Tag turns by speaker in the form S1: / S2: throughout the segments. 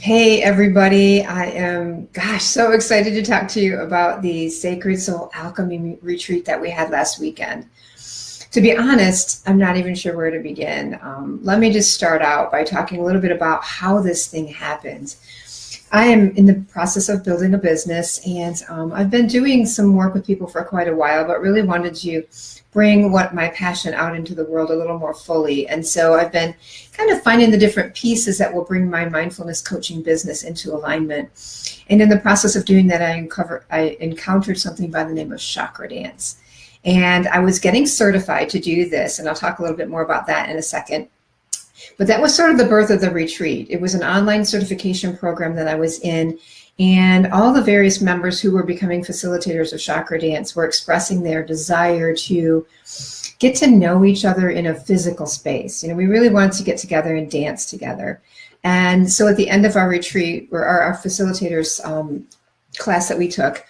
S1: Hey, everybody. I am, so excited to talk to you about the Sacred Soul Alchemy retreat that we had last weekend. To be honest, I'm not even sure where to begin. Let me just start out by talking a little bit about how this thing happened. I am in the process of building a business, and I've been doing some work with people for quite a while, but really wanted to bring what my passion out into the world a little more fully. And so I've been kind of finding the different pieces that will bring my mindfulness coaching business into alignment. And in the process of doing that, I encountered something by the name of chakra dance. And I was getting certified to do this, and I'll talk a little bit more about that in a second. But that was sort of the birth of the retreat. It was an online certification program that I was in, and all the various members who were becoming facilitators of chakra dance were expressing their desire to get to know each other in a physical space. You know, we really wanted to get together and dance together. And so at the end of our retreat, or our facilitators class that we took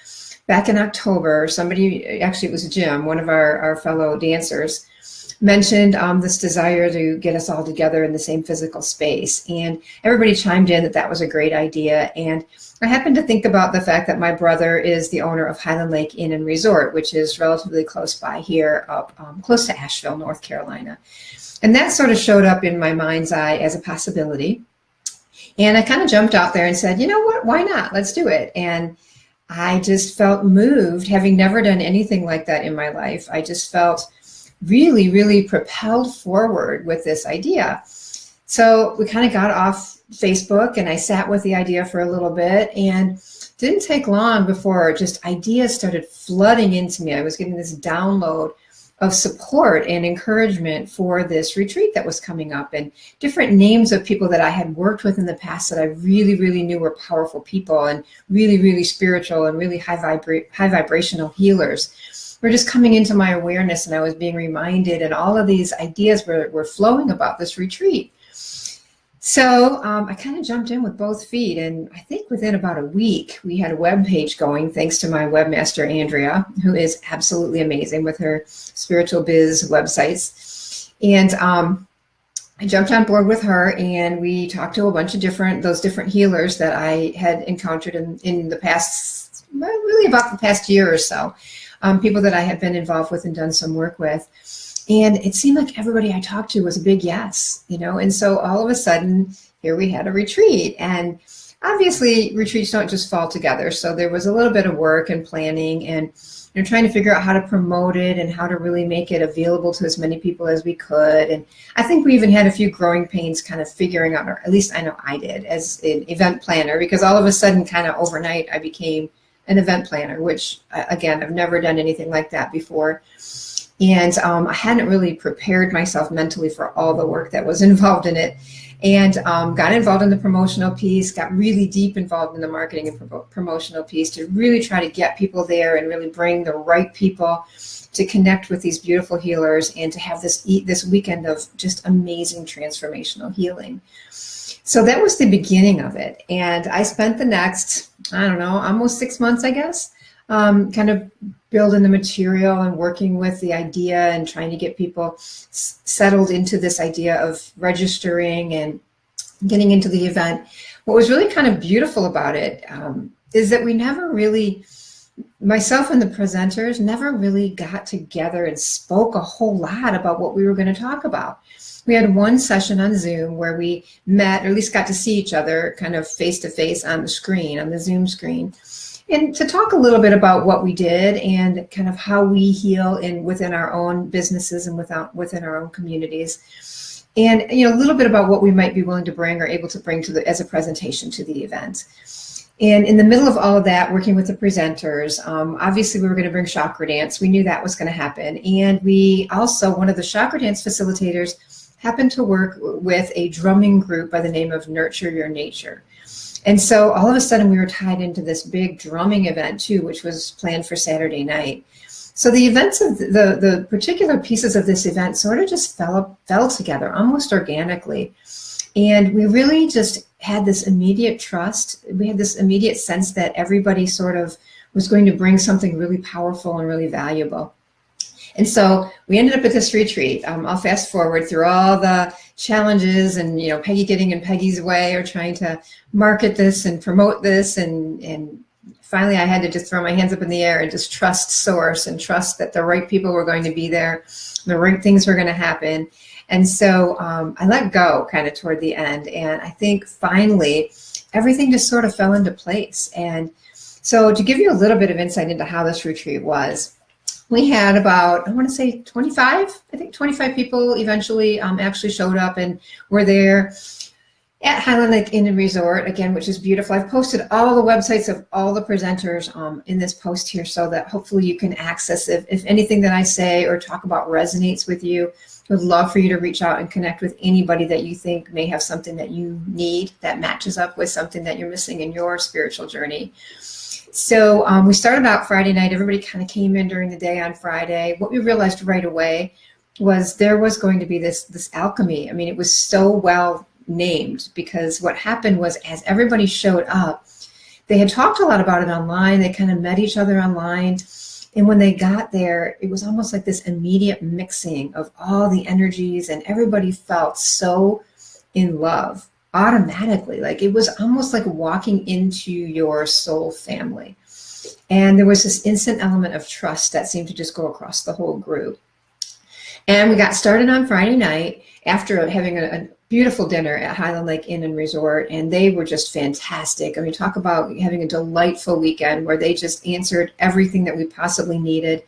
S1: back in October, somebody, actually it was Jim, one of our fellow dancers, mentioned this desire to get us all together in the same physical space. And everybody chimed in that that was a great idea. And I happened to think about the fact that my brother is the owner of Highland Lake Inn and Resort, which is relatively close by here, up close to Asheville, North Carolina. And that sort of showed up in my mind's eye as a possibility. And I kind of jumped out there and said, you know what, why not? Let's do it. And I just felt moved, having never done anything like that in my life. I just felt really, really propelled forward with this idea. So we kind of got off Facebook, and I sat with the idea for a little bit, and didn't take long before just ideas started flooding into me. I was getting this download of support and encouragement for this retreat that was coming up, and different names of people that I had worked with in the past that I really, really knew were powerful people and really, really spiritual and really high vibrational healers were just coming into my awareness, and I was being reminded, and all of these ideas were flowing about this retreat. So I kind of jumped in with both feet, and I think within about a week, we had a web page going, thanks to my webmaster, Andrea, who is absolutely amazing with her spiritual biz websites. And I jumped on board with her, and we talked to a bunch of those different healers that I had encountered in the past, really about the past year or so. People that I had been involved with and done some work with. And it seemed like everybody I talked to was a big yes, you know? And so all of a sudden, here we had a retreat. And obviously, retreats don't just fall together. So there was a little bit of work and planning and trying to figure out how to promote it and how to really make it available to as many people as we could. And I think we even had a few growing pains kind of figuring out, or at least I know I did, as an event planner, because all of a sudden, kind of overnight, I became an event planner, which again, I've never done anything like that before. And I hadn't really prepared myself mentally for all the work that was involved in it, and got involved in the promotional piece, got really deep involved in the marketing and promotional piece to really try to get people there and really bring the right people to connect with these beautiful healers and to have this weekend of just amazing transformational healing. So that was the beginning of it. And I spent the next, I don't know, almost 6 months, I guess, kind of building the material and working with the idea and trying to get people settled into this idea of registering and getting into the event. What was really kind of beautiful about it is that we never really, myself and the presenters never really got together and spoke a whole lot about what we were going to talk about. We had one session on Zoom where we met, or at least got to see each other kind of face to face on the screen, on the Zoom screen, and to talk a little bit about what we did and kind of how we heal within our own businesses and within our own communities. And a little bit about what we might be willing to bring or able to bring as a presentation to the event. And in the middle of all of that, working with the presenters, obviously we were going to bring chakra dance. We knew that was going to happen. And we also, one of the chakra dance facilitators happened to work with a drumming group by the name of Nurture Your Nature. And so all of a sudden we were tied into this big drumming event too, which was planned for Saturday night. So the events of the particular pieces of this event sort of just fell together almost organically. And we really just had this immediate trust. We had this immediate sense that everybody sort of was going to bring something really powerful and really valuable. And so we ended up at this retreat. I'll fast forward through all the challenges and, Peggy getting in Peggy's way or trying to market this and promote this. And finally, I had to just throw my hands up in the air and just trust source and trust that the right people were going to be there, the right things were going to happen. And so I let go kind of toward the end. And I think finally, everything just sort of fell into place. And so to give you a little bit of insight into how this retreat was, we had about, I want to say 25 people eventually actually showed up and were there at Highland Lake Inn and Resort, again, which is beautiful. I've posted all the websites of all the presenters in this post here so that hopefully you can access it. If anything that I say or talk about resonates with you, I would love for you to reach out and connect with anybody that you think may have something that you need that matches up with something that you're missing in your spiritual journey. So we started out Friday night. Everybody kind of came in during the day on Friday. What we realized right away was there was going to be this alchemy. I mean, it was so well named because what happened was as everybody showed up, they had talked a lot about it online. They kind of met each other online. And when they got there, it was almost like this immediate mixing of all the energies and everybody felt so in love. Automatically, like it was almost like walking into your soul family. And there was this instant element of trust that seemed to just go across the whole group. And we got started on Friday night after having a beautiful dinner at Highland Lake Inn and Resort, and they were just fantastic. I mean, talk about having a delightful weekend where they just answered everything that we possibly needed.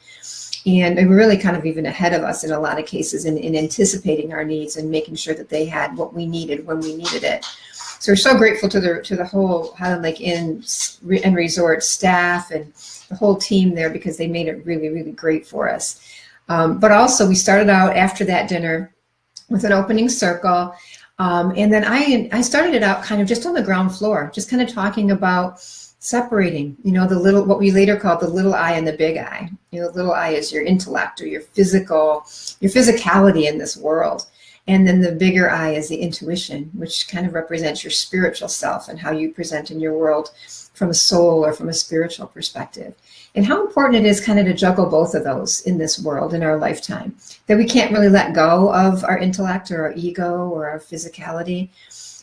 S1: And they were really kind of even ahead of us in a lot of cases in anticipating our needs and making sure that they had what we needed when we needed it. So we're so grateful to the whole Highland Lake Inn and Resort staff and the whole team there because they made it really, really great for us. But also we started out after that dinner with an opening circle. And then I started it out kind of just on the ground floor, just kind of talking about separating, what we later called the little I and the big I. The little I is your intellect or your physicality in this world. And then the bigger I is the intuition, which kind of represents your spiritual self and how you present in your world from a soul or from a spiritual perspective. And how important it is kind of to juggle both of those in this world, in our lifetime, that we can't really let go of our intellect or our ego or our physicality.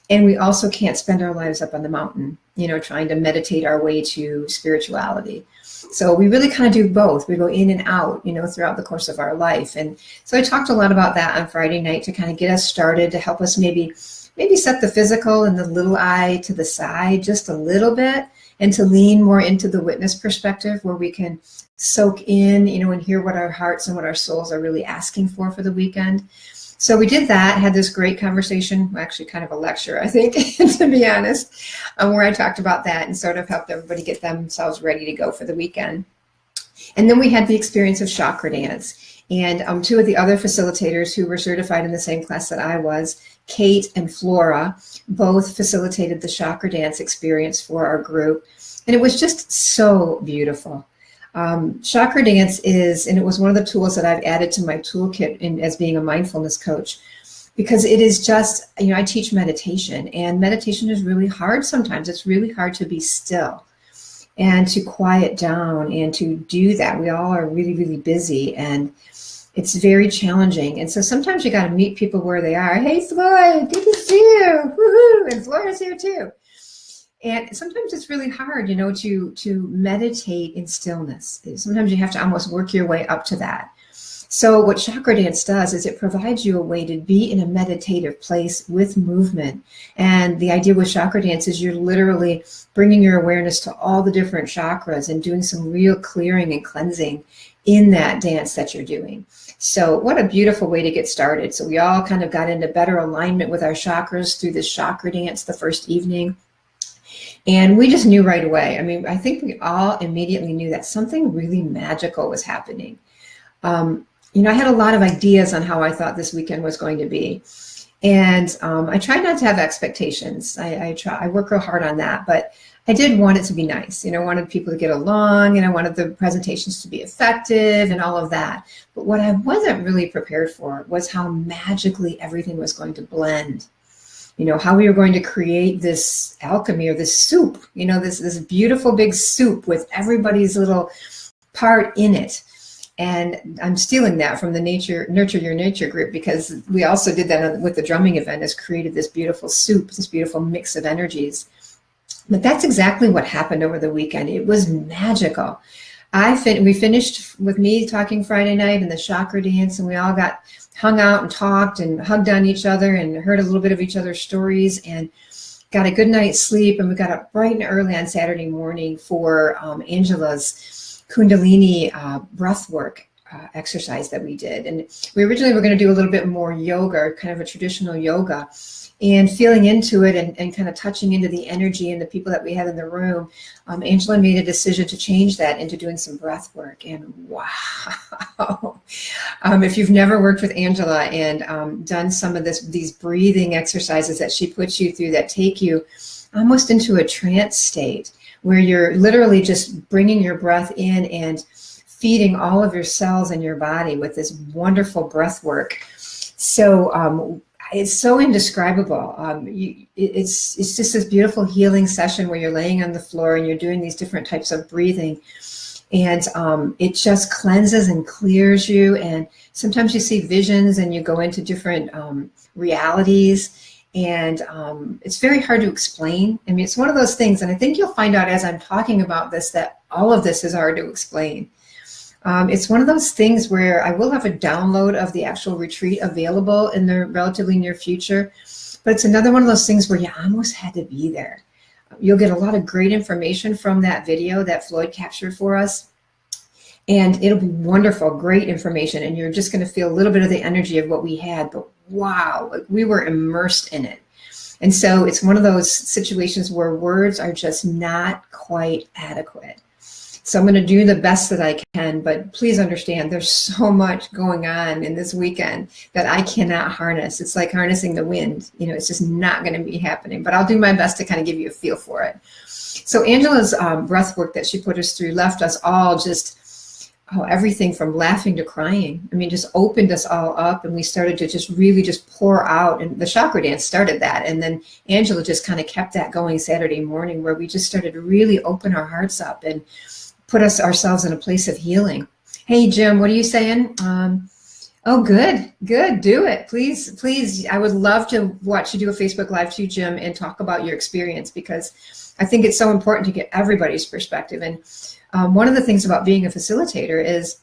S1: And we also can't spend our lives up on the mountain, trying to meditate our way to spirituality. So we really kind of do both. We go in and out, throughout the course of our life. And so I talked a lot about that on Friday night to kind of get us started, to help us maybe set the physical and the little I to the side just a little bit, and to lean more into the witness perspective where we can soak in, and hear what our hearts and what our souls are really asking for the weekend. So we did that, had this great conversation, actually kind of a lecture, I think, to be honest, where I talked about that and sort of helped everybody get themselves ready to go for the weekend. And then we had the experience of chakra dance. And two of the other facilitators who were certified in the same class that I was, Kate and Flora, both facilitated the chakra dance experience for our group. And it was just so beautiful. Chakra dance is, and it was one of the tools that I've added to my toolkit as being a mindfulness coach, because it is just, I teach meditation, and meditation is really hard sometimes. It's really hard to be still and to quiet down and to do that. We all are really, really busy, and it's very challenging. And so sometimes you got to meet people where they are. Hey, Floyd, good to see you. Woohoo! And Flora's here too. And sometimes it's really hard, to meditate in stillness. Sometimes you have to almost work your way up to that. So what chakra dance does is it provides you a way to be in a meditative place with movement. And the idea with chakra dance is you're literally bringing your awareness to all the different chakras and doing some real clearing and cleansing in that dance that you're doing. So what a beautiful way to get started. So we all kind of got into better alignment with our chakras through this chakra dance the first evening. And we just knew right away. I think we all immediately knew that something really magical was happening. I had a lot of ideas on how I thought this weekend was going to be. And I tried not to have expectations. I work real hard on that, but I did want it to be nice. I wanted people to get along, and I wanted the presentations to be effective and all of that. But what I wasn't really prepared for was how magically everything was going to blend. How we were going to create this alchemy or this soup, this beautiful big soup with everybody's little part in it. And I'm stealing that from the Nurture Your Nature group, because we also did that with the drumming event, has created this beautiful soup, this beautiful mix of energies. But that's exactly what happened over the weekend. It was magical. We finished with me talking Friday night and the chakra dance, and we all got hung out and talked and hugged on each other and heard a little bit of each other's stories and got a good night's sleep. And we got up bright and early on Saturday morning for Angela's Kundalini breath work exercise that we did. And we originally were going to do a little bit more yoga, kind of a traditional yoga, and feeling into it and kind of touching into the energy and the people that we had in the room. Angela made a decision to change that into doing some breath work. And wow, if you've never worked with Angela and done some of these breathing exercises that she puts you through that take you almost into a trance state, where you're literally just bringing your breath in and feeding all of your cells in your body with this wonderful breath work. So it's so indescribable. It's just this beautiful healing session where you're laying on the floor and you're doing these different types of breathing. And it just cleanses and clears you. And sometimes you see visions and you go into different realities. And it's very hard to explain. I mean, it's one of those things, and I think you'll find out as I'm talking about this, that all of this is hard to explain. It's one of those things where I will have a download of the actual retreat available in the relatively near future, but it's another one of those things where you almost had to be there. You'll get a lot of great information from that video that Floyd captured for us, and it'll be wonderful, great information, and you're just going to feel a little bit of the energy of what we had, but wow, like we were immersed in it. And so it's one of those situations where words are just not quite adequate. So I'm going to do the best that I can, but please understand there's so much going on in this weekend that I cannot harness. It's like harnessing the wind. You know, it's just not going to be happening, but I'll do my best to kind of give you a feel for it. So Angela's breath work that she put us through left us all just, everything from laughing to crying. I mean, just opened us all up, and we started to just really just pour out, and the chakra dance started that. And then Angela just kind of kept that going Saturday morning, where we just started to really open our hearts up and put ourselves in a place of healing. Hey, Jim, what are you saying? Oh, good. Do it. Please. I would love to watch you do a Facebook Live too, Jim, and talk about your experience, because I think it's so important to get everybody's perspective. And one of the things about being a facilitator is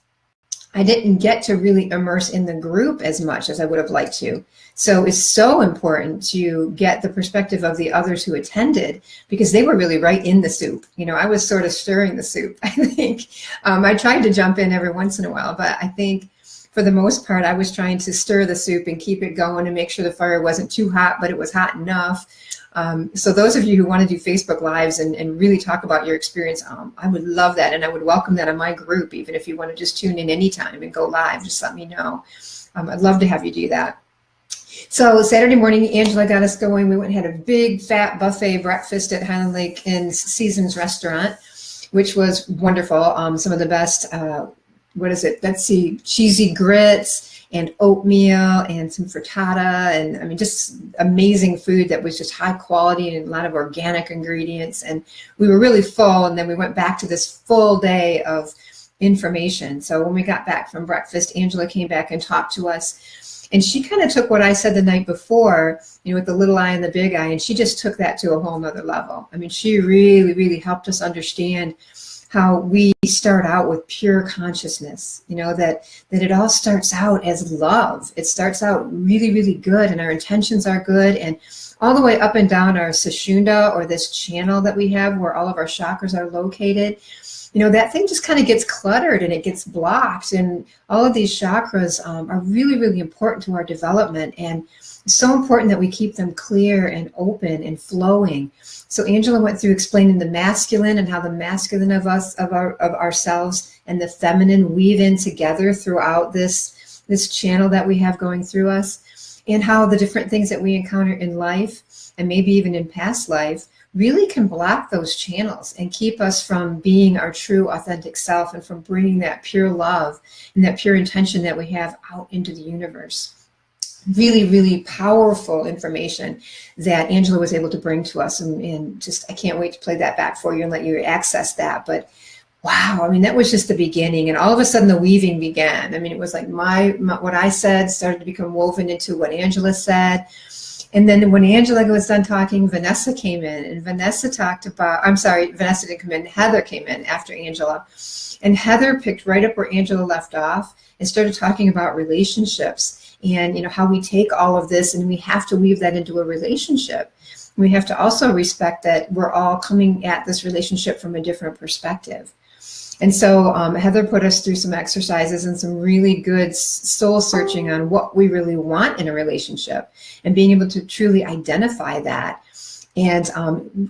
S1: I didn't get to really immerse in the group as much as I would have liked to. So it's so important to get the perspective of the others who attended, because they were really right in the soup. You know, I was sort of stirring the soup, I think. I tried to jump in every once in a while, but I think for the most part, I was trying to stir the soup and keep it going and make sure the fire wasn't too hot, but it was hot enough. So those of you who want to do Facebook Lives and really talk about your experience, I would love that. And I would welcome that in my group. Even if you want to just tune in anytime and go live, just let me know. I'd love to have you do that. So Saturday morning, Angela got us going. We went and had a big fat buffet breakfast at Highland Lake Inn Seasons Restaurant, which was wonderful. Some of the best, let's see, cheesy grits and oatmeal and some frittata, and I mean, just amazing food that was just high quality and a lot of organic ingredients. And we were really full, and then we went back to this full day of information. So when we got back from breakfast, Angela came back and talked to us, and she kind of took what I said the night before, you know, with the little eye and the big eye, and she just took that to a whole nother level. I mean, she really, really helped us understand how we start out with pure consciousness, you know, that it all starts out as love. It starts out really, really good, and our intentions are good, and all the way up and down our Sushumna, or this channel that we have where all of our chakras are located. You know, that thing just kind of gets cluttered and it gets blocked, and all of these chakras are really, really important to our development, and it's so important that we keep them clear and open and flowing. So Angela went through explaining the masculine and how the masculine of ourselves and the feminine weave in together throughout this channel that we have going through us, and how the different things that we encounter in life and maybe even in past life really can block those channels and keep us from being our true authentic self, and from bringing that pure love and that pure intention that we have out into the universe. Really, really powerful information that Angela was able to bring to us, and just I can't wait to play that back for you and let you access that. But wow, I mean, that was just the beginning. And all of a sudden the weaving began. I mean, it was like my what I said started to become woven into what Angela said. And then when Angela was done talking, Vanessa came in, and Vanessa talked about, I'm sorry, Vanessa didn't come in, Heather came in after Angela. And Heather picked right up where Angela left off and started talking about relationships and, you know, how we take all of this and we have to weave that into a relationship. We have to also respect that we're all coming at this relationship from a different perspective. And so Heather put us through some exercises and some really good soul searching on what we really want in a relationship and being able to truly identify that. And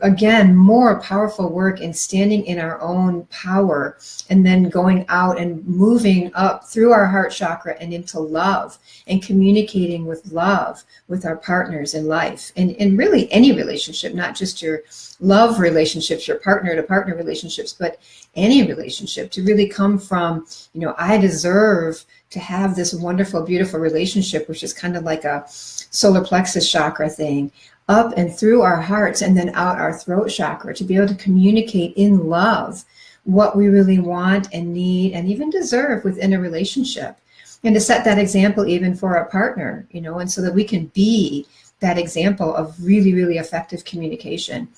S1: again, more powerful work in standing in our own power and then going out and moving up through our heart chakra and into love and communicating with love with our partners in life and really any relationship, not just your love relationships, your partner to partner relationships, but any relationship to really come from, you know, I deserve to have this wonderful, beautiful relationship, which is kind of like a solar plexus chakra thing, up and through our hearts and then out our throat chakra to be able to communicate in love what we really want and need and even deserve within a relationship, and to set that example even for our partner, you know, and so that we can be that example of really, really effective communication.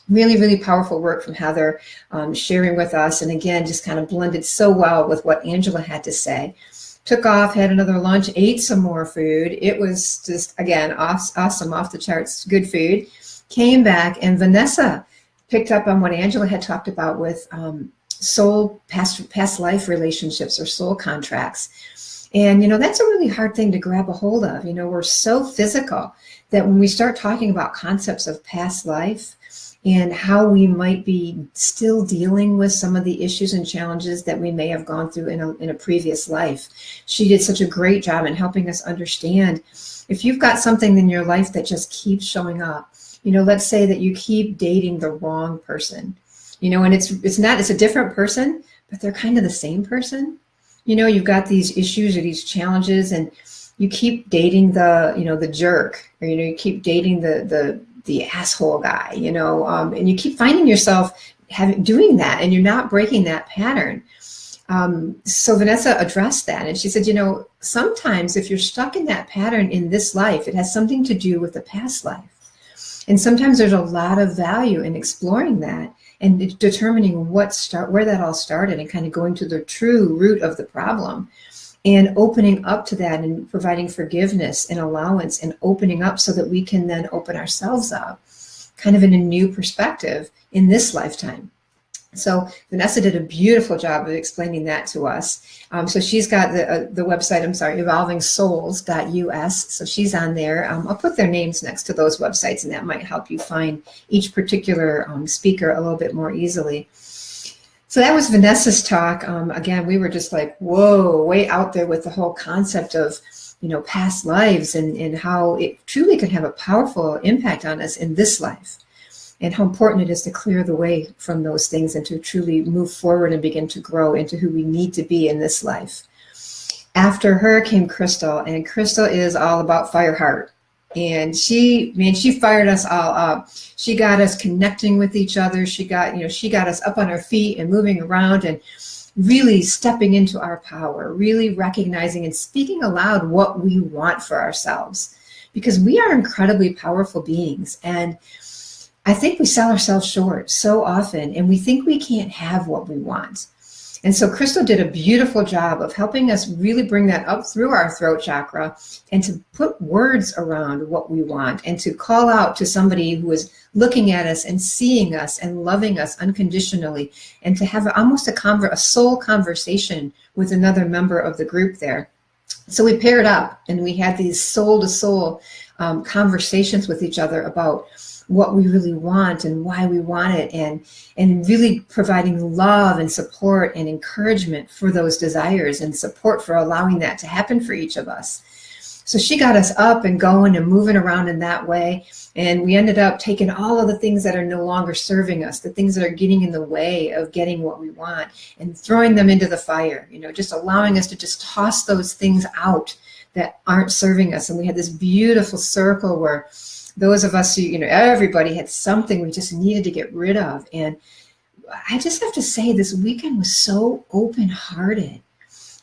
S1: Really, really powerful work from Heather sharing with us, and again, just kind of blended so well with what Angela had to say. Took off, had another lunch, ate some more food. It was just, again, awesome, off the charts, good food. Came back, and Vanessa picked up on what Angela had talked about with soul, past life relationships or soul contracts. And, you know, that's a really hard thing to grab a hold of. You know, we're so physical that when we start talking about concepts of past life, and how we might be still dealing with some of the issues and challenges that we may have gone through in a previous life. She did such a great job in helping us understand if you've got something in your life that just keeps showing up. You know, let's say that you keep dating the wrong person, you know, and it's a different person, but they're kind of the same person. You know, you've got these issues or these challenges and you keep dating the, you know, the jerk, or, you know, you keep dating the asshole guy, you know, and you keep finding yourself doing that and you're not breaking that pattern. So Vanessa addressed that and she said, you know, sometimes if you're stuck in that pattern in this life, it has something to do with the past life. And sometimes there's a lot of value in exploring that and determining where that all started and kind of going to the true root of the problem. And opening up to that and providing forgiveness and allowance and opening up so that we can then open ourselves up kind of in a new perspective in this lifetime. So Vanessa did a beautiful job of explaining that to us. So she's got the website, evolvingsouls.us. So she's on there. I'll put their names next to those websites and that might help you find each particular speaker a little bit more easily. So that was Vanessa's talk. Again, we were just like, whoa, way out there with the whole concept of, you know, past lives and how it truly can have a powerful impact on us in this life and how important it is to clear the way from those things and to truly move forward and begin to grow into who we need to be in this life. After her came Crystal, and Crystal is all about Fireheart. And she fired us all up. She got us connecting with each other. She got us up on our feet and moving around and really stepping into our power, really recognizing and speaking aloud what we want for ourselves, because we are incredibly powerful beings. And I think we sell ourselves short so often, and we think we can't have what we want. And so Crystal did a beautiful job of helping us really bring that up through our throat chakra and to put words around what we want and to call out to somebody who is looking at us and seeing us and loving us unconditionally, and to have almost a soul conversation with another member of the group there. So we paired up and we had these soul to soul conversations with each other about what we really want and why we want it, and really providing love and support and encouragement for those desires and support for allowing that to happen for each of us. So she got us up and going and moving around in that way. And we ended up taking all of the things that are no longer serving us, the things that are getting in the way of getting what we want, and throwing them into the fire, you know, just allowing us to just toss those things out that aren't serving us. And we had this beautiful circle where those of us who, you know, everybody had something we just needed to get rid of. And I just have to say this weekend was so open-hearted.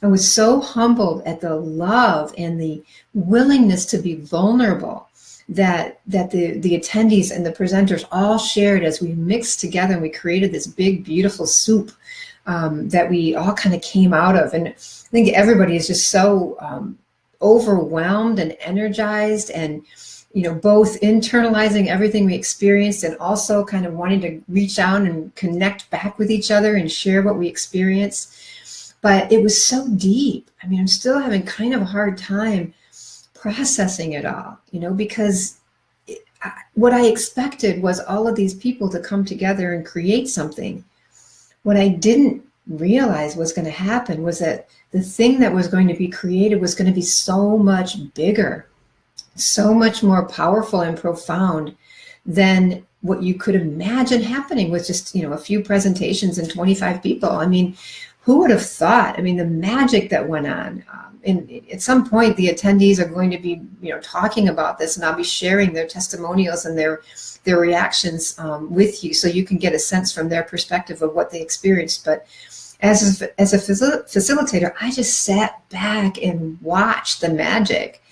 S1: I was so humbled at the love and the willingness to be vulnerable that the attendees and the presenters all shared as we mixed together and we created this big, beautiful soup that we all kind of came out of. And I think everybody is just so overwhelmed and energized, and both internalizing everything we experienced and also kind of wanting to reach out and connect back with each other and share what we experienced. But it was so deep. I mean, I'm still having kind of a hard time processing it all, because what I expected was all of these people to come together and create something. What I didn't realize was going to happen was that the thing that was going to be created was going to be so much bigger, so much more powerful and profound than what you could imagine happening with just, a few presentations and 25 people. I mean, who would have thought? I mean, the magic that went on. And at some point, the attendees are going to be, talking about this, and I'll be sharing their testimonials and their reactions with you, so you can get a sense from their perspective of what they experienced. But as a facilitator, I just sat back and watched the magic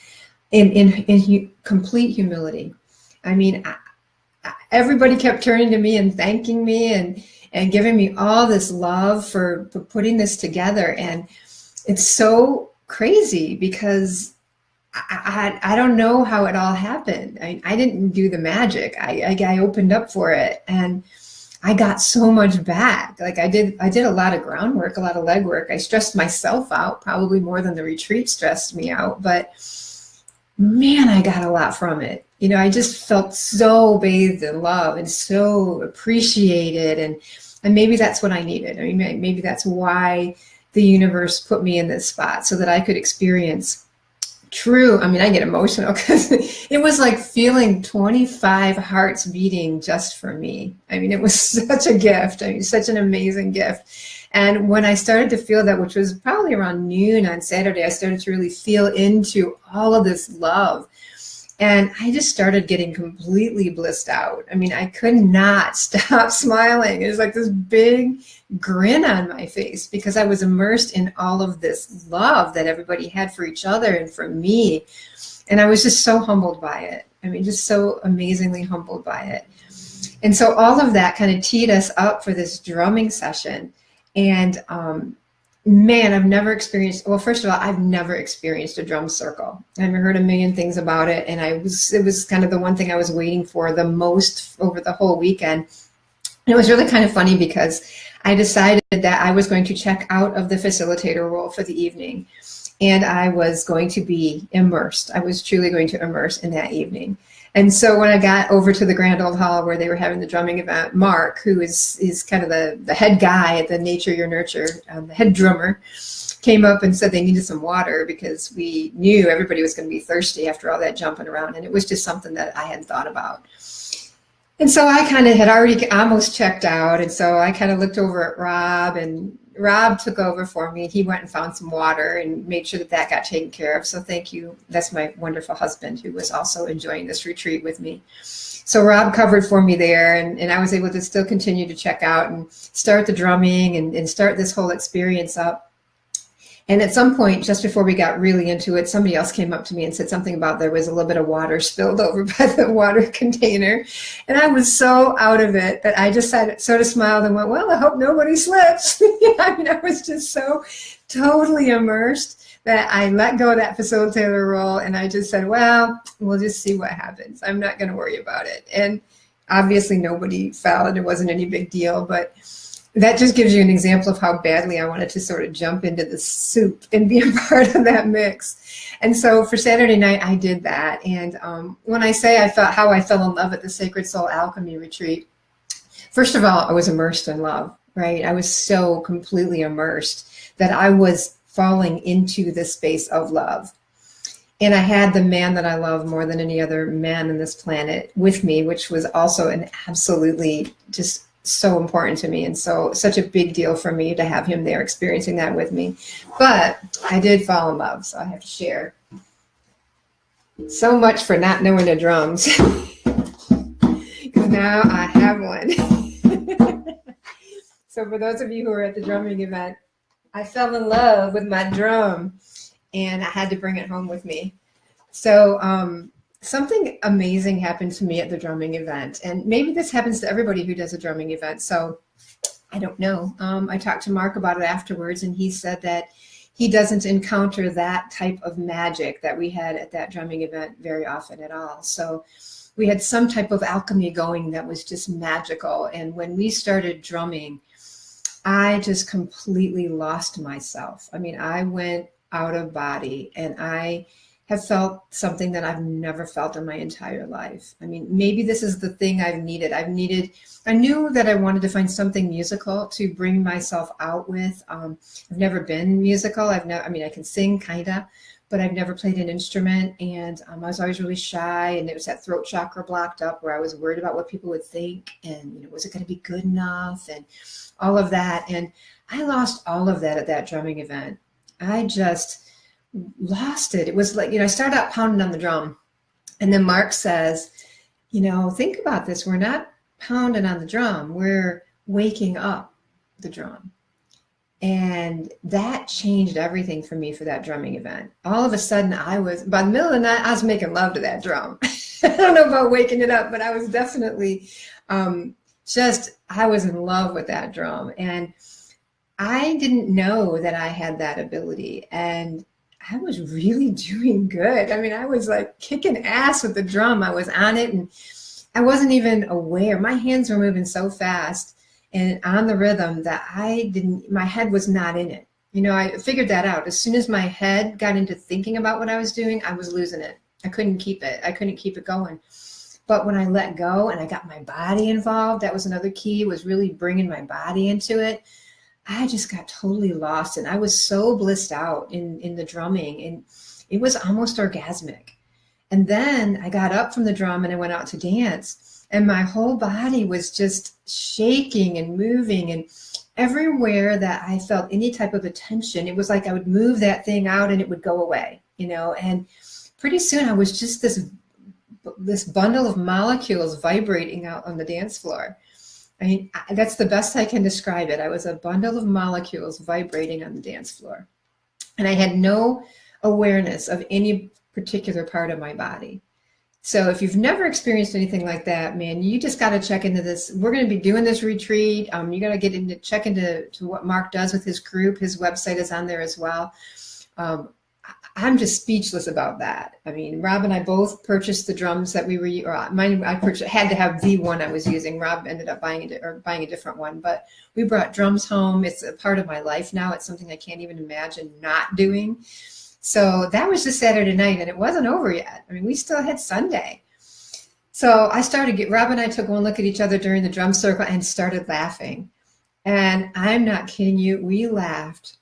S1: in complete humility. I mean, everybody kept turning to me and thanking me and giving me all this love for putting this together. And it's so crazy because I don't know how it all happened. I didn't do the magic. I opened up for it, and I got so much back. Like I did a lot of groundwork, a lot of legwork. I stressed myself out probably more than the retreat stressed me out, but man, I got a lot from it. I just felt so bathed in love and so appreciated, and maybe that's what I needed. I mean, maybe that's why the universe put me in this spot, so that I could experience true. I mean, I get emotional because it was like feeling 25 hearts beating just for me. I mean, it was such a gift. I mean, such an amazing gift. And when I started to feel that, which was probably around noon on Saturday, I started to really feel into all of this love. And I just started getting completely blissed out. I mean, I could not stop smiling. It was like this big grin on my face because I was immersed in all of this love that everybody had for each other and for me. And I was just so humbled by it. I mean, just so amazingly humbled by it. And so all of that kind of teed us up for this drumming session. And man, I've never experienced, well, first of all, I've never experienced a drum circle. I've heard a million things about it. And it was kind of the one thing I was waiting for the most over the whole weekend. And it was really kind of funny because I decided that I was going to check out of the facilitator role for the evening. And I was going to be immersed. I was truly going to immerse in that evening. And so when I got over to the Grand Old Hall where they were having the drumming event, Mark, who is kind of the head guy at the Nature Your Nurture, the head drummer, came up and said they needed some water because we knew everybody was going to be thirsty after all that jumping around. And it was just something that I hadn't thought about. And so I kind of had already almost checked out. And so I kind of looked over at Rob, and Rob took over for me. He went and found some water and made sure that got taken care of. So thank you. That's my wonderful husband who was also enjoying this retreat with me. So Rob covered for me there, and I was able to still continue to check out and start the drumming and start this whole experience up. And at some point, just before we got really into it, somebody else came up to me and said something about there was a little bit of water spilled over by the water container. And I was so out of it that I just sort of smiled and went, well, I hope nobody slips. I mean, I was just so totally immersed that I let go of that facilitator role. And I just said, well, we'll just see what happens. I'm not going to worry about it. And obviously nobody fell and it wasn't any big deal, but that just gives you an example of how badly I wanted to sort of jump into the soup and be a part of that mix. And so for Saturday night, I did that. And when I say I felt how I fell in love at the Sacred Soul Alchemy retreat, first of all, I was immersed in love, right? I was so completely immersed that I was falling into the space of love. And I had the man that I love more than any other man on this planet with me, which was also an absolutely just so important to me, and such a big deal for me to have him there experiencing that with me. But I did fall in love, so I have to share. So much for not knowing the drums, because now I have one. So for those of you who were at the drumming event, I fell in love with my drum and I had to bring it home with me. So something amazing happened to me at the drumming event. And maybe this happens to everybody who does a drumming event. So I don't know. I talked to Mark about it afterwards, and he said that he doesn't encounter that type of magic that we had at that drumming event very often at all. So we had some type of alchemy going that was just magical. And when we started drumming, I just completely lost myself. I mean, I went out of body, and I have felt something that I've never felt in my entire life. I mean, maybe this is the thing I've needed. I knew that I wanted to find something musical to bring myself out with. I've never been musical. I can sing kinda, but I've never played an instrument. And I was always really shy, and it was that throat chakra blocked up where I was worried about what people would think. And, was it going to be good enough? And all of that. And I lost all of that at that drumming event. I just lost it. It was like, I started out pounding on the drum, and then Mark says, think about this. We're not pounding on the drum. We're waking up the drum. And that changed everything for me for that drumming event. All of a sudden by the middle of the night, I was making love to that drum. I don't know about waking it up, but I was definitely I was in love with that drum. And I didn't know that I had that ability. And I was really doing good. I mean, I was like kicking ass with the drum. I was on it, and I wasn't even aware. My hands were moving so fast and on the rhythm that my head was not in it. I figured that out. As soon as my head got into thinking about what I was doing, I was losing it. I couldn't keep it. I couldn't keep it going. But when I let go and I got my body involved, that was another key, was really bringing my body into it. I just got totally lost, and I was so blissed out in the drumming, and it was almost orgasmic. And then I got up from the drum and I went out to dance, and my whole body was just shaking and moving, and everywhere that I felt any type of attention, it was like I would move that thing out and it would go away, and pretty soon I was just this bundle of molecules vibrating out on the dance floor. I mean, that's the best I can describe it. I was a bundle of molecules vibrating on the dance floor. And I had no awareness of any particular part of my body. So if you've never experienced anything like that, man, you just got to check into this. We're going to be doing this retreat. You got to check into what Mark does with his group. His website is on there as well. I'm just speechless about that. I mean, Rob and I both purchased the drums that we were, or mine, had to have the one I was using. Rob ended up buying a different one, but we brought drums home. It's a part of my life now. It's something I can't even imagine not doing. So that was just Saturday night, and it wasn't over yet. I mean, we still had Sunday. So Rob and I took one look at each other during the drum circle and started laughing. And I'm not kidding you, we laughed.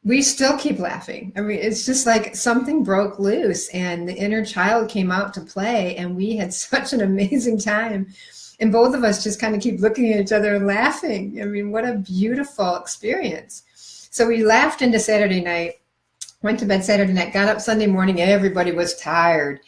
S1: We still keep laughing. I mean, it's just like something broke loose and the inner child came out to play, and we had such an amazing time. And both of us just kind of keep looking at each other and laughing. I mean, what a beautiful experience. So we laughed into Saturday night, went to bed Saturday night, got up Sunday morning, everybody was tired.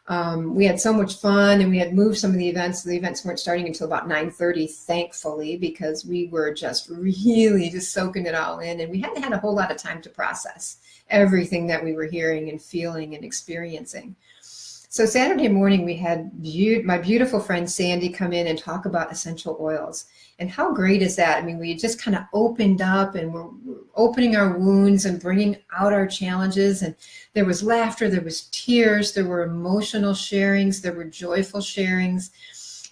S1: We had so much fun, and we had moved some of the events. The events weren't starting until about 9:30, thankfully, because we were just really just soaking it all in. And we hadn't had a whole lot of time to process everything that we were hearing and feeling and experiencing. So Saturday morning, we had my beautiful friend Sandy come in and talk about essential oils. And how great is that? I mean, we just kind of opened up, and we're opening our wounds and bringing out our challenges. And there was laughter, there was tears, there were emotional sharings, there were joyful sharings.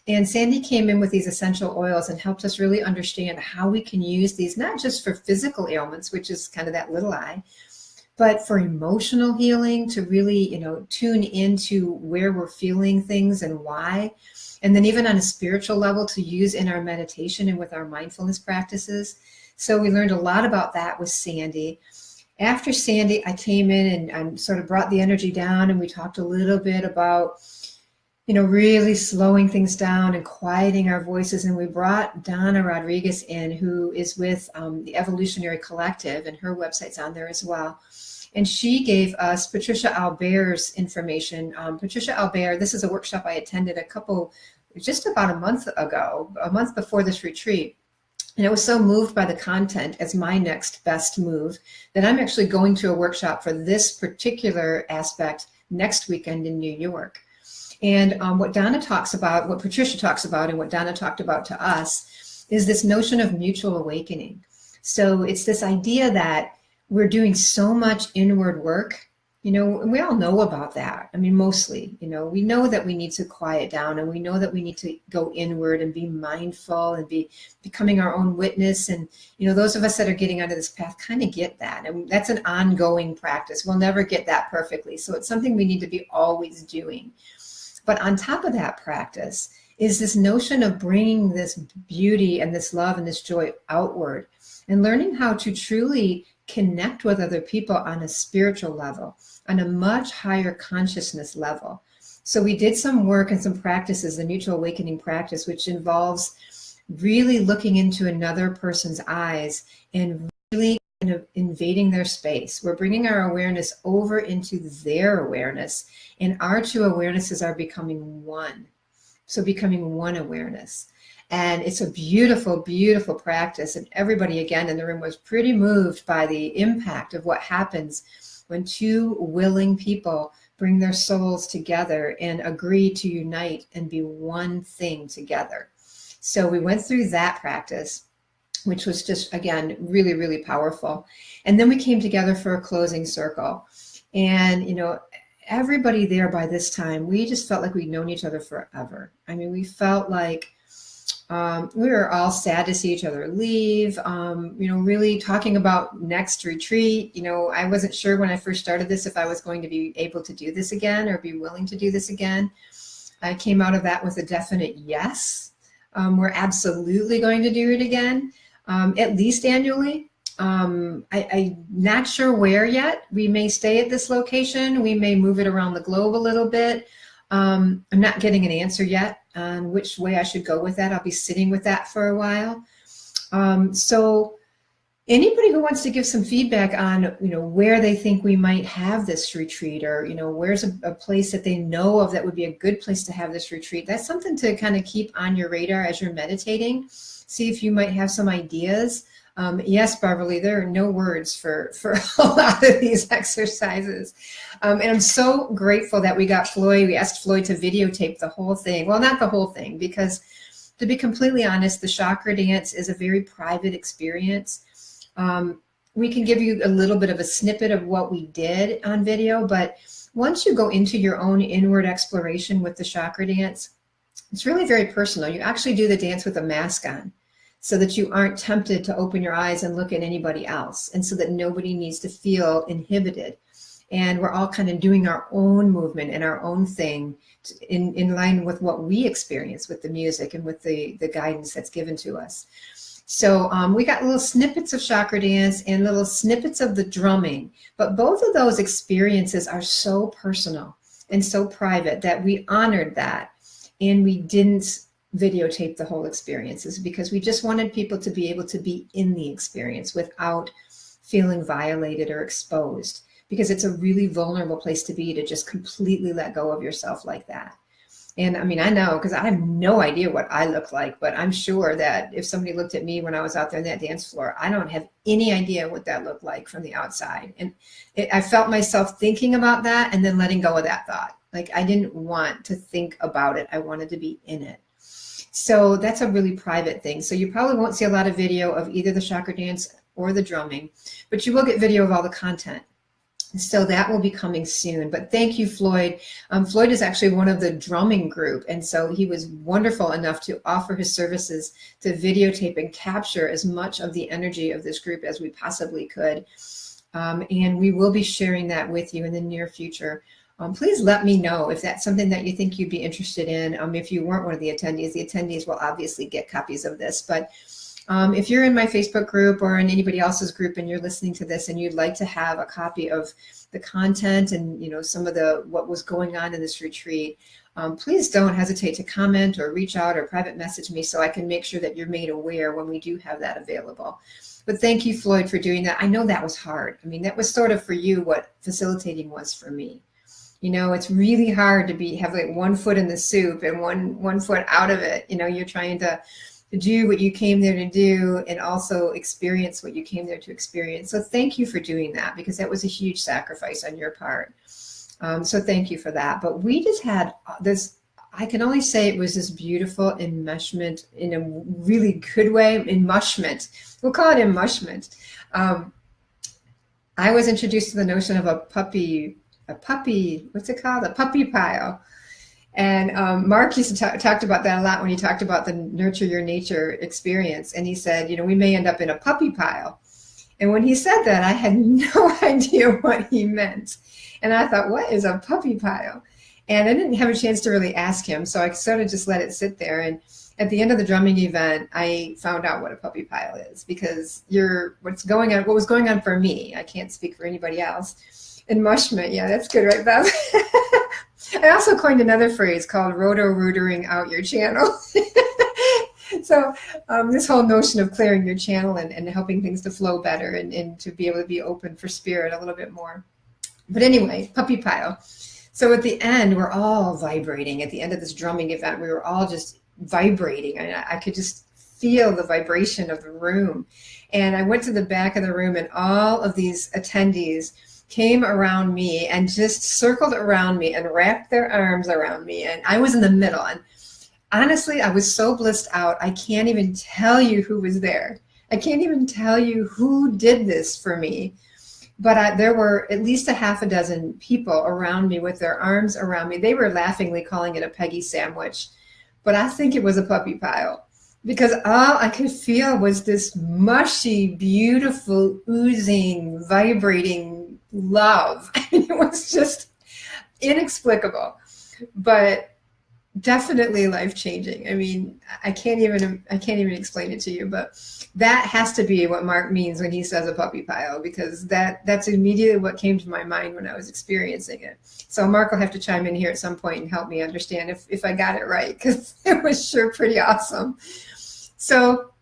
S1: And Sandy came in with these essential oils and helped us really understand how we can use these, not just for physical ailments, which is kind of that little I, but for emotional healing, to really, tune into where we're feeling things and why. And then even on a spiritual level, to use in our meditation and with our mindfulness practices. So we learned a lot about that with Sandy. After Sandy, I came in and sort of brought the energy down, and we talked a little bit about, really slowing things down and quieting our voices. And we brought Donna Rodriguez in, who is with the Evolutionary Collective, and her website's on there as well. And she gave us Patricia Albert's information. Patricia Albert, this is a workshop I attended just about a month ago, a month before this retreat. And I was so moved by the content as my next best move that I'm actually going to a workshop for this particular aspect next weekend in New York. And what Donna talks about, what Patricia talks about, and what Donna talked about to us is this notion of mutual awakening. So it's this idea that we're doing so much inward work, you know, and we all know about that. I mean, mostly, you know, we know that we need to quiet down, and we know that we need to go inward and be mindful and be becoming our own witness. And, you know, those of us that are getting onto this path kind of get that. And that's an ongoing practice. We'll never get that perfectly. So it's something we need to be always doing. But on top of that practice is this notion of bringing this beauty and this love and this joy outward and learning how to truly connect with other people on a spiritual level, on a much higher consciousness level. So we did some work and some practices, the mutual awakening practice, which involves really looking into another person's eyes and really kind of invading their space. We're bringing our awareness over into their awareness, and our two awarenesses are becoming one. So becoming one awareness. And it's a beautiful, beautiful practice. And everybody, again, in the room was pretty moved by the impact of what happens when two willing people bring their souls together and agree to unite and be one thing together. So we went through that practice, which was just, again, really, really powerful. And then we came together for a closing circle. And, you know, everybody there by this time, we just felt like we'd known each other forever. I mean, we felt like we were all sad to see each other leave, you know, really talking about next retreat. You know, I wasn't sure when I first started this if I was going to be able to do this again or be willing to do this again. I came out of that with a definite yes. We're absolutely going to do it again, at least annually. I'm not sure where yet. We may stay at this location. We may move it around the globe a little bit. I'm not getting an answer yet on which way I should go with that. I'll be sitting with that for a while. So anybody who wants to give some feedback on, you know, where they think we might have this retreat, or, you know, where's a place that they know of that would be a good place to have this retreat, that's something to kind of keep on your radar as you're meditating. See if you might have some ideas. Yes, Beverly, there are no words for a lot of these exercises. And I'm so grateful that we got Floyd. We asked Floyd to videotape the whole thing. Well, not the whole thing, because to be completely honest, the chakra dance is a very private experience. We can give you a little bit of a snippet of what we did on video, but once you go into your own inward exploration with the chakra dance, it's really very personal. You actually do the dance with a mask on, so that you aren't tempted to open your eyes and look at anybody else, and so that nobody needs to feel inhibited. And we're all kind of doing our own movement and our own thing in line with what we experience with the music and with the guidance that's given to us. So we got little snippets of chakra dance and little snippets of the drumming, but both of those experiences are so personal and so private that we honored that, and we didn't videotape the whole experiences because we just wanted people to be able to be in the experience without feeling violated or exposed, because it's a really vulnerable place to be, to just completely let go of yourself like that. And I mean, I know, because I have no idea what I look like, but I'm sure that if somebody looked at me when I was out there on that dance floor, I don't have any idea what that looked like from the outside. And I felt myself thinking about that and then letting go of that thought. Like, I didn't want to think about it. I wanted to be in it. So that's a really private thing. So you probably won't see a lot of video of either the chakra dance or the drumming, but you will get video of all the content. So that will be coming soon. But thank you, Floyd. Floyd is actually one of the drumming group. And so he was wonderful enough to offer his services to videotape and capture as much of the energy of this group as we possibly could. And we will be sharing that with you in the near future. Please let me know if that's something that you think you'd be interested in. If you weren't one of the attendees will obviously get copies of this. But if you're in my Facebook group or in anybody else's group and you're listening to this and you'd like to have a copy of the content and, you know, some of what was going on in this retreat, please don't hesitate to comment or reach out or private message me so I can make sure that you're made aware when we do have that available. But thank you, Floyd, for doing that. I know that was hard. I mean, that was sort of for you what facilitating was for me. You know, it's really hard to have like one foot in the soup and one foot out of it. You know, you're trying to do what you came there to do and also experience what you came there to experience. So thank you for doing that, because that was a huge sacrifice on your part. So thank you for that. But we just had this, I can only say it was this beautiful enmeshment in a really good way. Enmushment. We'll call it enmushment. I was introduced to the notion of a puppy, what's it called? A puppy pile. And Mark used to talked about that a lot when he talked about the nurture your nature experience. And he said, we may end up in a puppy pile. And when he said that, I had no idea what he meant. And I thought, what is a puppy pile? And I didn't have a chance to really ask him. So I sort of just let it sit there. And at the end of the drumming event, I found out what a puppy pile is, because what was going on for me, I can't speak for anybody else. Enmushment, yeah, that's good, right, Bob? I also coined another phrase called roto-rootering out your channel. So this whole notion of clearing your channel and helping things to flow better and to be able to be open for spirit a little bit more. But anyway, puppy pile. So at the end, we're all vibrating. At the end of this drumming event, we were all just vibrating. I could just feel the vibration of the room. And I went to the back of the room, and all of these attendees came around me and just circled around me and wrapped their arms around me. And I was in the middle. And honestly, I was so blissed out. I can't even tell you who was there. I can't even tell you who did this for me. But there were at least a half a dozen people around me with their arms around me. They were laughingly calling it a Peggy sandwich, but I think it was a puppy pile, because all I could feel was this mushy, beautiful, oozing, vibrating love. I mean, it was just inexplicable, but definitely life-changing. I mean, I can't even explain it to you, but that has to be what Mark means when he says a puppy pile, because that's immediately what came to my mind when I was experiencing it. So Mark will have to chime in here at some point and help me understand if I got it right, because it was sure pretty awesome. So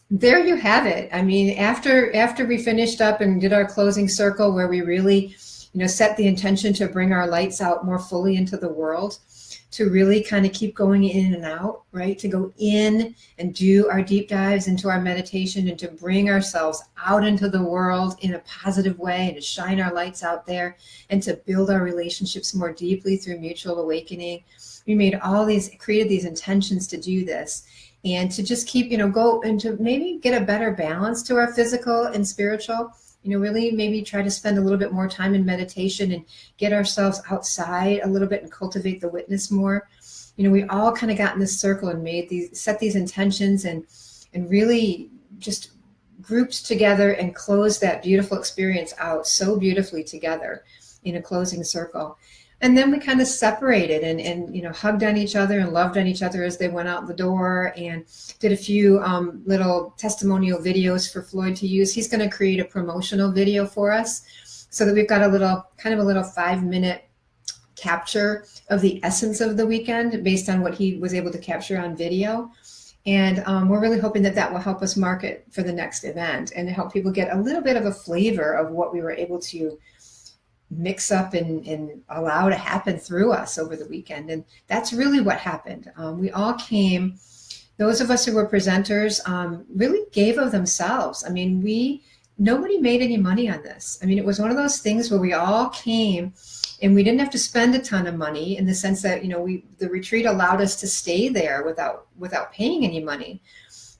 S1: there you have it. I mean, after we finished up and did our closing circle, where we really, set the intention to bring our lights out more fully into the world, to really kind of keep going in and out, right? To go in and do our deep dives into our meditation, and to bring ourselves out into the world in a positive way, and to shine our lights out there, and to build our relationships more deeply through mutual awakening. We created these intentions to do this, and to just keep, go and to maybe get a better balance to our physical and spiritual. Really maybe try to spend a little bit more time in meditation and get ourselves outside a little bit and cultivate the witness more. We all kind of got in this circle and set these intentions and really just grouped together and closed that beautiful experience out so beautifully together in a closing circle. And then we kind of separated and hugged on each other and loved on each other as they went out the door, and did a few little testimonial videos for Floyd to use. He's going to create a promotional video for us, so that we've got a little 5-minute capture of the essence of the weekend based on what he was able to capture on video. And we're really hoping that will help us market for the next event and help people get a little bit of a flavor of what we were able to mix up and allow to happen through us over the weekend. And that's really what happened. We all came, those of us who were presenters, really gave of themselves. I mean, nobody made any money on this. I mean, it was one of those things where we all came and we didn't have to spend a ton of money, in the sense that, the retreat allowed us to stay there without paying any money.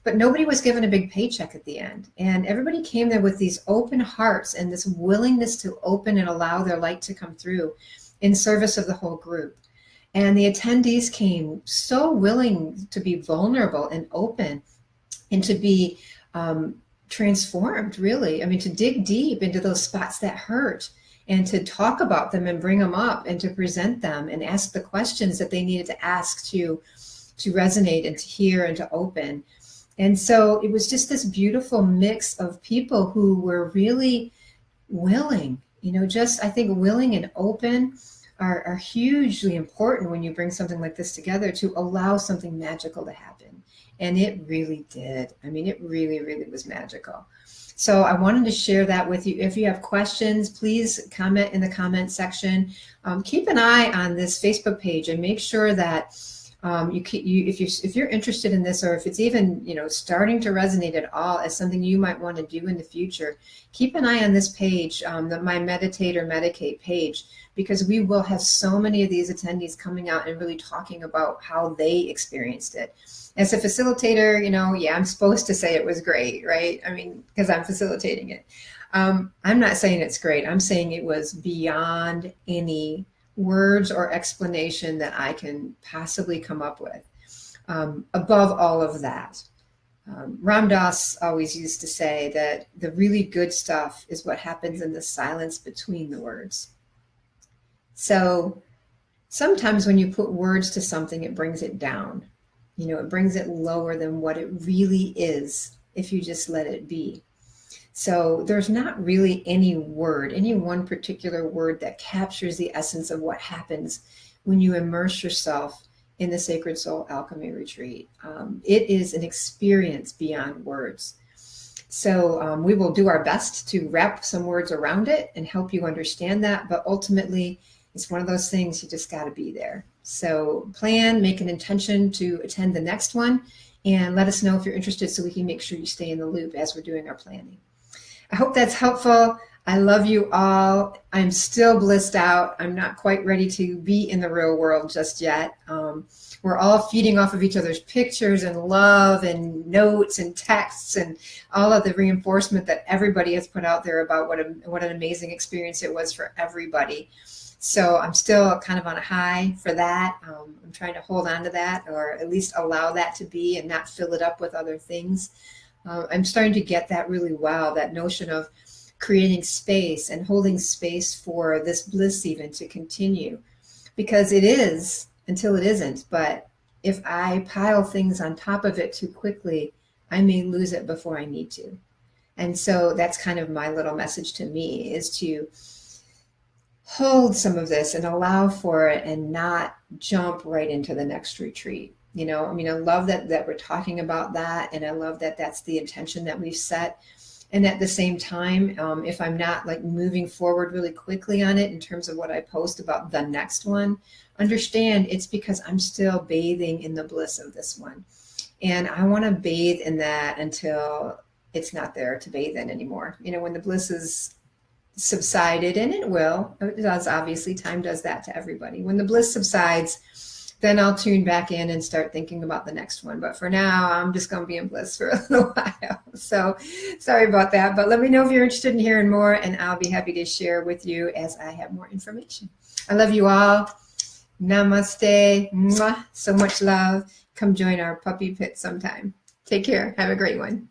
S1: But nobody was given a big paycheck at the end. And everybody came there with these open hearts and this willingness to open and allow their light to come through in service of the whole group. And the attendees came so willing to be vulnerable and open, and to be transformed, really. I mean, to dig deep into those spots that hurt, and to talk about them and bring them up and to present them and ask the questions that they needed to ask to resonate and to hear and to open. And so it was just this beautiful mix of people who were really willing, I think willing and open are hugely important when you bring something like this together, to allow something magical to happen. And it really did. I mean, it really, really was magical. So I wanted to share that with you. If you have questions, please comment in the comment section. Keep an eye on this Facebook page and make sure that If you're interested in this, or if it's even, starting to resonate at all as something you might want to do in the future, keep an eye on this page, my Meditate or Medicate page, because we will have so many of these attendees coming out and really talking about how they experienced it. As a facilitator, I'm supposed to say it was great, right? I mean, because I'm facilitating it. I'm not saying it's great. I'm saying it was beyond any words or explanation that I can possibly come up with. Above all of that, Ram Dass always used to say that the really good stuff is what happens in the silence between the words. So sometimes when you put words to something, it brings it down. It brings it lower than what it really is if you just let it be. So there's not really any one particular word that captures the essence of what happens when you immerse yourself in the Sacred Soul Alchemy Retreat. It is an experience beyond words. So we will do our best to wrap some words around it and help you understand that. But ultimately, it's one of those things you just got to be there. So make an intention to attend the next one, and let us know if you're interested so we can make sure you stay in the loop as we're doing our planning. I hope that's helpful. I love you all. I'm still blissed out. I'm not quite ready to be in the real world just yet. We're all feeding off of each other's pictures and love and notes and texts and all of the reinforcement that everybody has put out there about what an amazing experience it was for everybody. So I'm still kind of on a high for that. I'm trying to hold on to that, or at least allow that to be and not fill it up with other things. I'm starting to get that really well, that notion of creating space and holding space for this bliss even to continue, because it is until it isn't. But if I pile things on top of it too quickly, I may lose it before I need to. And so that's kind of my little message to me, is to hold some of this and allow for it and not jump right into the next retreat. I love that we're talking about that. And I love that that's the intention that we've set. And at the same time, if I'm not moving forward really quickly on it in terms of what I post about the next one, understand it's because I'm still bathing in the bliss of this one. And I want to bathe in that until it's not there to bathe in anymore. When the bliss is subsided, and it does, obviously, time does that to everybody. When the bliss subsides, then I'll tune back in and start thinking about the next one. But for now, I'm just going to be in bliss for a little while. So sorry about that. But let me know if you're interested in hearing more, and I'll be happy to share with you as I have more information. I love you all. Namaste. Mwah. So much love. Come join our puppy pit sometime. Take care. Have a great one.